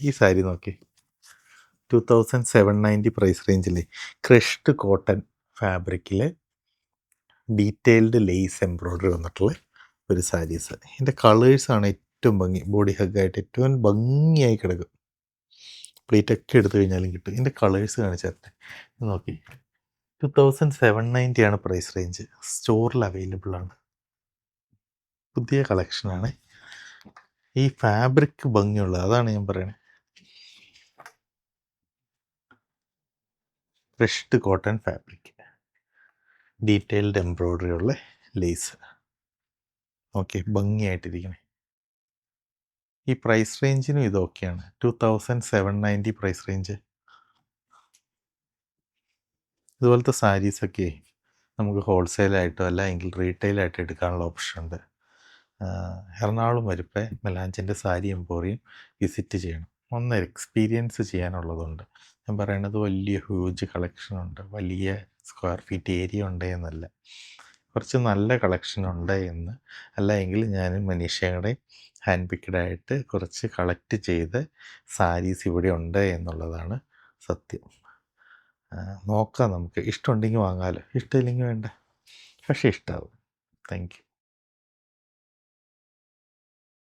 ഈ സാരി നോക്കി, 2790 പ്രൈസ് റേഞ്ചിൽ ക്രഷ്ഡ് കോട്ടൺ ഫാബ്രിക്കിൽ ഡീറ്റെയിൽഡ് ലേസ് എംബ്രോയ്ഡറി വന്നിട്ടുള്ള ഒരു സാരീസ്. ഇതിൻ്റെ കളേഴ്സാണ് ഏറ്റവും ഭംഗി, ബോഡി ഹഗ്ഗായിട്ട് ഏറ്റവും ഭംഗിയായി കിടക്കും. പ്ലീറ്റൊക്കെ എടുത്തു കഴിഞ്ഞാലും കിട്ടും. ഇതിൻ്റെ കളേഴ്സ് കാണിച്ചു തരട്ടെ, നോക്കി. 2790 ആണ് പ്രൈസ് റേഞ്ച്. സ്റ്റോറിൽ അവൈലബിൾ ആണ്. പുതിയ കളക്ഷനാണ്. ഈ ഫാബ്രിക് ഭംഗിയുള്ളത്, അതാണ് ഞാൻ പറയണത്. Crushed cotton fabric, detailed embroidery ഉള്ള ലേസ്. ഓക്കെ, ഭംഗിയായിട്ടിരിക്കണേ. ഈ പ്രൈസ് റേഞ്ചിനും ഇതൊക്കെയാണ്. 2790 പ്രൈസ് റേഞ്ച്. ഇതുപോലത്തെ സാരീസൊക്കെ നമുക്ക് ഹോൾസെയിലായിട്ടോ അല്ലെങ്കിൽ റീറ്റെയിലായിട്ടോ എടുക്കാനുള്ള ഓപ്ഷൻ ഉണ്ട്. എറണാകുളം വരുമ്പോൾ മെലാഞ്ചിൻ്റെ സാരി എംപോറിയം വിസിറ്റ് ചെയ്യണം. ഒന്ന് എക്സ്പീരിയൻസ് ചെയ്യാനുള്ളതുണ്ട്. ഞാൻ പറയണത് വലിയ ഹ്യൂജ് കളക്ഷനുണ്ട്, വലിയ സ്ക്വയർ ഫീറ്റ് ഏരിയ ഉണ്ട് എന്നല്ല, കുറച്ച് നല്ല കളക്ഷൻ ഉണ്ട് എന്ന്. അല്ല എങ്കിൽ ഞാൻ മനീഷയുടെ ഹാൻഡ് പിക്ക്ഡായിട്ട് കുറച്ച് കളക്ട് ചെയ്ത് സാരീസ് ഇവിടെ ഉണ്ട് എന്നുള്ളതാണ് സത്യം. നോക്കാം, നമുക്ക് ഇഷ്ടമുണ്ടെങ്കിൽ വാങ്ങാമല്ലോ, ഇഷ്ടമില്ലെങ്കിൽ വേണ്ട, പക്ഷേ ഇഷ്ടമാവും. Thank you.